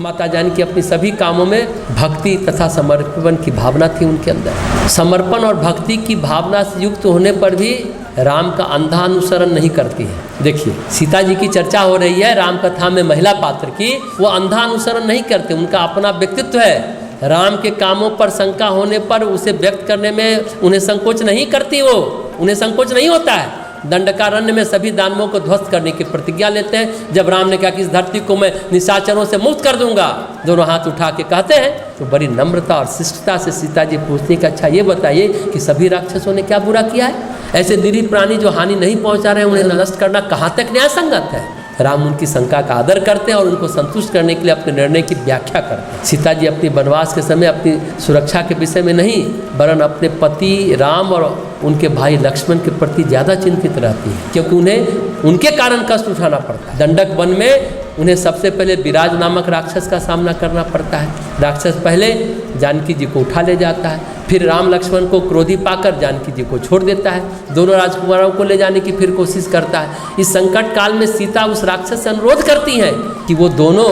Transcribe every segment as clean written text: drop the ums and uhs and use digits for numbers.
माता जान की अपनी सभी कामों में भक्ति तथा समर्पण की भावना थी उनके अंदर। समर्पण और भक्ति की भावना से युक्त होने पर भी राम का अंधा अनुसरण नहीं करती है। देखिए, सीता जी की चर्चा हो रही है राम कथा में महिला पात्र की, वो अंधा अनुसरण नहीं करते, उनका अपना व्यक्तित्व है। राम के कामों पर शंका होने पर उसे व्यक्त करने में उन्हें संकोच नहीं करती, वो उन्हें संकोच नहीं होता है। दंडकारण्य में सभी दानवों को ध्वस्त करने की प्रतिज्ञा लेते हैं। जब राम ने कहा कि इस धरती को मैं निशाचरों से मुक्त कर दूंगा, दोनों हाथ उठा के कहते हैं, तो बड़ी नम्रता और शिष्टता से सीता जी पूछती कि अच्छा ये बताइए कि सभी राक्षसों ने क्या बुरा किया है? ऐसे निरीह प्राणी जो हानि नहीं पहुंचा रहे हैं उन्हें नष्ट करना कहाँ तक न्याय संगत है? राम उनकी शंका का आदर करते हैं और उनको संतुष्ट करने के लिए अपने निर्णय की व्याख्या करते हैं। सीता जी अपनी वनवास के समय अपनी सुरक्षा के विषय में नहीं, वरन अपने पति राम और उनके भाई लक्ष्मण के प्रति ज़्यादा चिंतित रहती है, क्योंकि उन्हें उनके कारण कष्ट उठाना पड़ता है। दंडक वन में उन्हें सबसे पहले विराज नामक राक्षस का सामना करना पड़ता है। राक्षस पहले जानकी जी को उठा ले जाता है, फिर राम लक्ष्मण को क्रोधी पाकर जानकी जी को छोड़ देता है। दोनों राजकुमारों को ले जाने की फिर कोशिश करता है। इस संकट काल में सीता उस राक्षस से अनुरोध करती हैं कि वो दोनों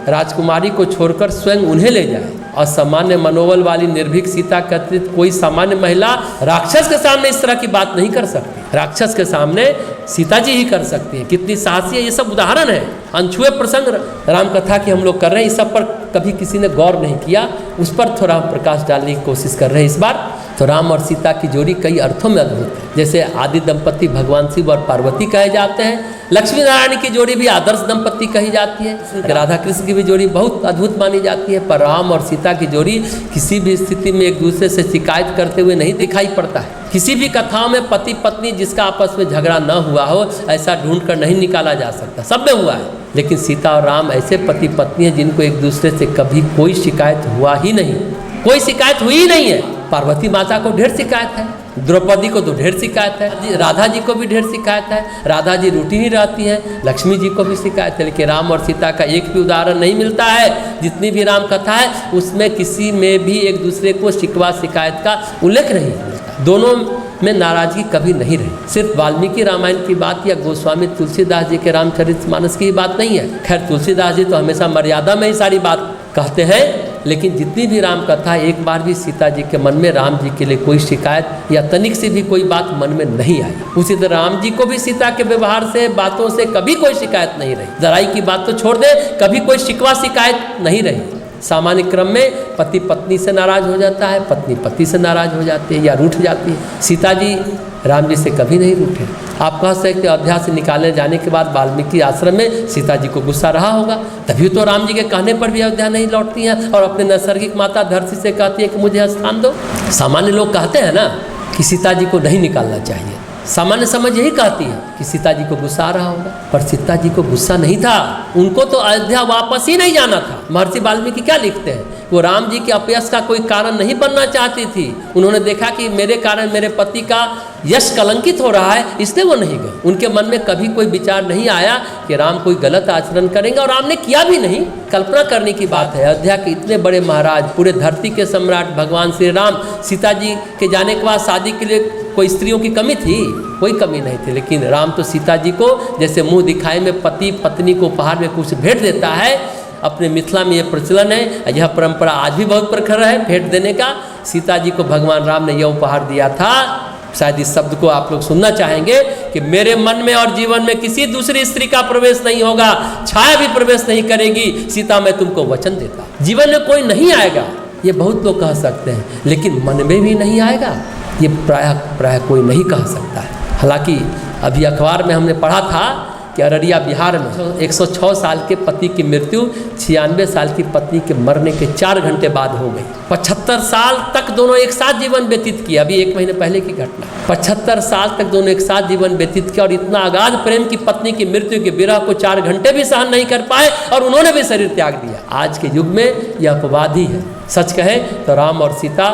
राजकुमारी को छोड़कर स्वयं उन्हें ले जाए। और सामान्य मनोबल वाली निर्भीक सीता के अतिरिक्त कोई सामान्य महिला राक्षस के सामने इस तरह की बात नहीं कर सकती। राक्षस के सामने सीता जी ही कर सकती है। कितनी साहसी है, ये सब उदाहरण है। अनछुए प्रसंग राम कथा की हम लोग कर रहे हैं, इस सब पर कभी किसी ने गौर नहीं किया, उस पर थोड़ा हम प्रकाश डालने की कोशिश कर रहे हैं इस बार। तो राम और सीता की जोड़ी कई अर्थों में अद्भुत है। जैसे आदि दंपति भगवान शिव और पार्वती कहे जाते हैं, लक्ष्मी नारायण की जोड़ी भी आदर्श दंपति कही जाती है, राधा कृष्ण की भी जोड़ी बहुत अद्भुत मानी जाती है। पर राम और सीता की जोड़ी किसी भी स्थिति में एक दूसरे से शिकायत करते हुए नहीं दिखाई पड़ता है। किसी भी कथाओं में पति पत्नी जिसका आपस में झगड़ा न हुआ हो, ऐसा ढूंढ कर नहीं निकाला जा सकता, सब में हुआ है। लेकिन सीता और राम ऐसे पति पत्नी हैं जिनको एक दूसरे से कभी कोई शिकायत हुआ ही नहीं, कोई शिकायत हुई ही नहीं है। पार्वती माता को ढेर शिकायत है, द्रौपदी को तो ढेर शिकायत है, राधा जी को भी ढेर शिकायत है, राधा जी रूठी ही रहती है, लक्ष्मी जी को भी शिकायत है। लेकिन राम और सीता का एक भी उदाहरण नहीं मिलता है। जितनी भी राम कथा है उसमें किसी में भी एक दूसरे को शिकवा शिकायत का उल्लेख नहीं मिलता। दोनों में नाराजगी कभी नहीं रही। सिर्फ वाल्मीकि रामायण की बात या गोस्वामी तुलसीदास जी के रामचरितमानस की बात नहीं है। खैर, तुलसीदास जी तो हमेशा मर्यादा में ही सारी बात कहते हैं, लेकिन जितनी भी राम कथा, एक बार भी सीता जी के मन में राम जी के लिए कोई शिकायत या तनिक से भी कोई बात मन में नहीं आई। उसी तरह राम जी को भी सीता के व्यवहार से, बातों से कभी कोई शिकायत नहीं रही। जराई की बात तो छोड़ दे, कभी कोई शिकवा शिकायत नहीं रही। सामान्य क्रम में पति पत्नी से नाराज हो जाता है, पत्नी पति से नाराज हो जाती है या रूठ जाती है। सीता जी राम जी से कभी नहीं रूठे। आप कह सकते अयोध्या से निकाले जाने के बाद वाल्मीकि आश्रम में सीता जी को गुस्सा रहा होगा, तभी तो राम जी के कहने पर भी अयोध्या नहीं लौटती हैं और अपने नैसर्गिक माता धरती से कहती है कि मुझे स्थान दो। सामान्य लोग कहते हैं ना कि सीता जी को नहीं निकालना चाहिए, सामान्य समझ यही कहती है कि सीता जी को गुस्सा आ रहा होगा, पर सीता जी को गुस्सा नहीं था। उनको तो अयोध्या वापस ही नहीं जाना था। महर्षि वाल्मीकि क्या लिखते हैं, वो राम जी के अपयश का कोई कारण नहीं बनना चाहती थी। उन्होंने देखा कि मेरे कारण मेरे पति का यश कलंकित हो रहा है, इसलिए वो नहीं गए। उनके मन में कभी कोई विचार नहीं आया कि राम कोई गलत आचरण करेंगे, और राम ने किया भी नहीं। कल्पना करने की बात है, अयोध्या के इतने बड़े महाराज, पूरे धरती के सम्राट भगवान श्री राम, सीता जी के जाने के बाद शादी के लिए कोई स्त्रियों की कमी थी? कोई कमी नहीं थी। लेकिन राम तो सीता जी को जैसे मुंह दिखाए में पति पत्नी को उपहार में कुछ भेंट देता है। अपने मिथिला में ये प्रचलन है, यह परंपरा आज भी बहुत प्रखर है भेंट देने का। सीता जी को भगवान राम ने यह उपहार दिया था। शायद इस शब्द को आप लोग सुनना चाहेंगे कि मेरे मन में और जीवन में किसी दूसरी स्त्री का प्रवेश नहीं होगा, छाया भी प्रवेश नहीं करेगी। सीता, मैं तुमको वचन देता, जीवन में कोई नहीं आएगा। ये बहुत लोग कह सकते हैं, लेकिन मन में भी नहीं आएगा, ये प्रायः कोई नहीं कह सकता है। हालांकि अभी अखबार में हमने पढ़ा था कि अररिया बिहार में 106 साल के पति की मृत्यु 96 साल की पत्नी के मरने के 4 घंटे बाद हो गई। 75 साल तक दोनों एक साथ जीवन व्यतीत किया। अभी 1 महीने पहले की घटना। 75 साल तक दोनों एक साथ जीवन व्यतीत किया, और इतना अगाध प्रेम की पत्नी की मृत्यु के विरह को 4 घंटे भी सहन नहीं कर पाए, और उन्होंने भी शरीर त्याग दिया। आज के युग में यह अपवाद ही है। सच कहे तो राम और सीता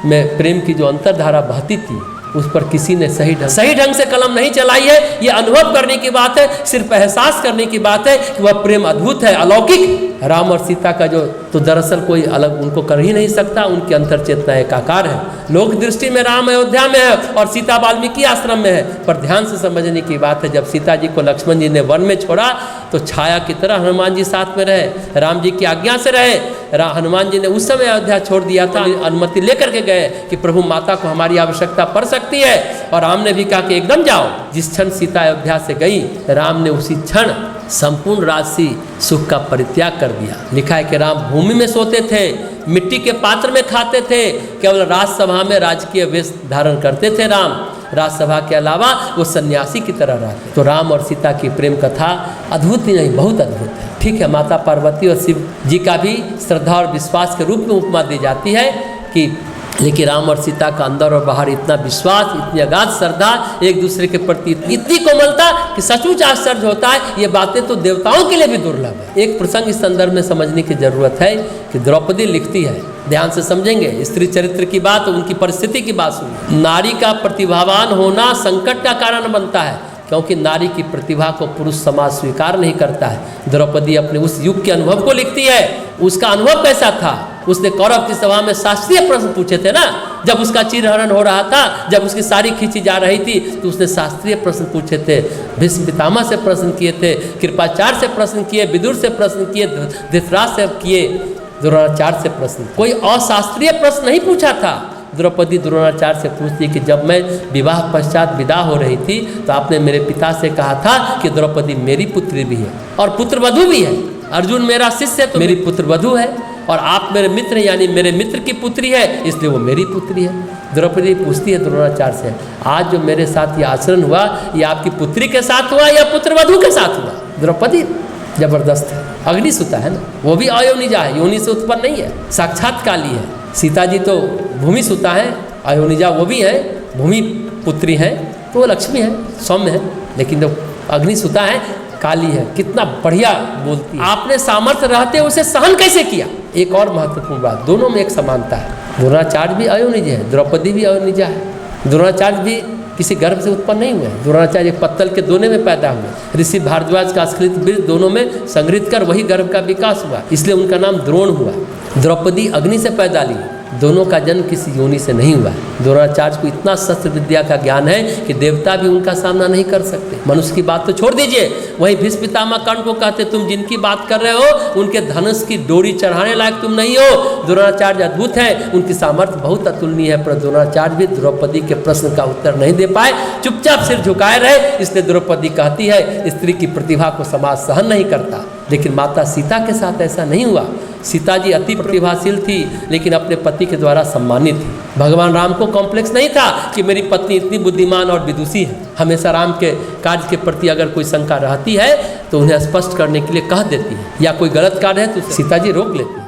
में प्रेम की जो अंतरधारा बहती थी, उस पर किसी ने सही ढंग से कलम नहीं चलाई है। ये अनुभव करने की बात है, सिर्फ एहसास करने की बात है कि वह प्रेम अद्भुत है, अलौकिक। राम और सीता का जो तो दरअसल कोई अलग उनको कर ही नहीं सकता, उनकी अंतर चेतना एकाकार है। लोक दृष्टि में राम अयोध्या में है और सीता वाल्मीकि आश्रम में है, पर ध्यान से समझने की बात है, जब सीता जी को लक्ष्मण जी ने वन में छोड़ा तो छाया की तरह हनुमान जी साथ में रहे, राम जी की आज्ञा से रहे। हनुमान जी ने उस समय अयोध्या छोड़ दिया था, अनुमति लेकर के गए कि प्रभु माता को हमारी आवश्यकता पड़ सकती है, और राम ने भी कहा कि एकदम जाओ। जिस क्षण सीता अयोध्या से गई, राम ने उसी क्षण संपूर्ण राजसी सुख का परित्याग कर दिया। लिखा है कि राम भूमि में सोते थे, मिट्टी के पात्र में खाते थे, केवल राजसभा में राजकीय वेश धारण करते थे। राम राजसभा के अलावा वो सन्यासी की तरह रहते। तो राम और सीता की प्रेम कथा अद्भुत ही नहीं, बहुत अद्भुत है। ठीक है, माता पार्वती और शिव जी का भी श्रद्धा और विश्वास के रूप में उपमा दी जाती है कि लेकिन राम और सीता का अंदर और बाहर इतना विश्वास, इतनी अगाध श्रद्धा, एक दूसरे के प्रति इतनी कोमलता कि सचमुच आश्चर्य होता है। ये बातें तो देवताओं के लिए भी दुर्लभ है। एक प्रसंग इस संदर्भ में समझने की जरूरत है कि द्रौपदी लिखती है, ध्यान से समझेंगे, स्त्री चरित्र की बात, उनकी परिस्थिति की बात सुनिए। नारी का प्रतिभावान होना संकट का कारण बनता है, क्योंकि नारी की प्रतिभा को पुरुष समाज स्वीकार नहीं करता है। द्रौपदी अपने उस युग के अनुभव को लिखती है। उसका अनुभव कैसा था? उसने कौरव की सभा में शास्त्रीय प्रश्न पूछे थे ना, जब उसका चीरहरण हो रहा था, जब उसकी साड़ी खींची जा रही थी, तो उसने शास्त्रीय प्रश्न पूछे थे। भीष्म पितामह से प्रश्न किए थे, कृपाचार्य से प्रश्न किए, विदुर से प्रश्न किए, धृतराष्ट्र से किए, द्रोणाचार्य से प्रश्न। कोई अशास्त्रीय प्रश्न नहीं पूछा था। द्रौपदी द्रोणाचार्य से पूछती कि जब मैं विवाह पश्चात विदा हो रही थी तो आपने मेरे पिता से कहा था कि द्रौपदी मेरी पुत्री भी है और पुत्रवधू भी है। अर्जुन मेरा शिष्य है तो मेरी पुत्रवधू है, और आप मेरे मित्र यानी मेरे मित्र की पुत्री है, इसलिए वो मेरी पुत्री है। द्रौपदी पूछती है द्रोणाचार्य से, आज जो मेरे साथ ये आचरण हुआ, ये आपकी पुत्री के साथ हुआ या पुत्रवधू के साथ हुआ? द्रौपदी जबरदस्त है, अग्निसुता है ना, वो भी अयोनिजा है, योनि से उत्पन्न नहीं है, साक्षात काली है। सीता जी तो भूमि सुता है, अयोनिजा वो भी है, भूमि पुत्री है, तो वो लक्ष्मी है, सौम्य है, लेकिन जो अग्निसुता है काली है। कितना बढ़िया बोलती है। आपने सामर्थ्य रहते उसे सहन कैसे किया? एक और महत्वपूर्ण बात, दोनों में एक समानता है। द्रोणाचार्य भी अयोनिज है, द्रौपदी भी अयोनिजा है। द्रोणाचार्य भी किसी गर्भ से उत्पन्न नहीं हुए। द्रोणाचार्य एक पत्तल के दोने में पैदा हुए। ऋषि भारद्वाज का स्खलित बीज दोनों में संग्रहित कर वही गर्भ का विकास हुआ, इसलिए उनका नाम द्रोण हुआ। द्रौपदी अग्नि से पैदा ली, दोनों का जन्म किसी योनि से नहीं हुआ है। द्रोणाचार्य को इतना शस्त्र विद्या का ज्ञान है कि देवता भी उनका सामना नहीं कर सकते। मनुष्य की बात तो छोड़ दीजिए, वही भीष्म पितामह कर्ण को कहते तुम जिनकी बात कर रहे हो उनके धनुष की डोरी चढ़ाने लायक तुम नहीं हो। द्रोणाचार्य अद्भुत है, उनकी सामर्थ्य बहुत अतुलनीय है, पर द्रोणाचार्य भी द्रौपदी के प्रश्न का उत्तर नहीं दे पाए, चुपचाप सिर झुकाए रहे। इसलिए द्रौपदी कहती है स्त्री की प्रतिभा को समाज सहन नहीं करता। लेकिन माता सीता के साथ ऐसा नहीं हुआ। सीता जी अति प्रतिभाशील थी, लेकिन अपने पति के द्वारा सम्मानित थी। भगवान राम को कॉम्प्लेक्स नहीं था कि मेरी पत्नी इतनी बुद्धिमान और विदुषी है। हमेशा राम के कार्य के प्रति अगर कोई शंका रहती है तो उन्हें स्पष्ट करने के लिए कह देती है, या कोई गलत कार्य है तो सीता जी रोक लेती है।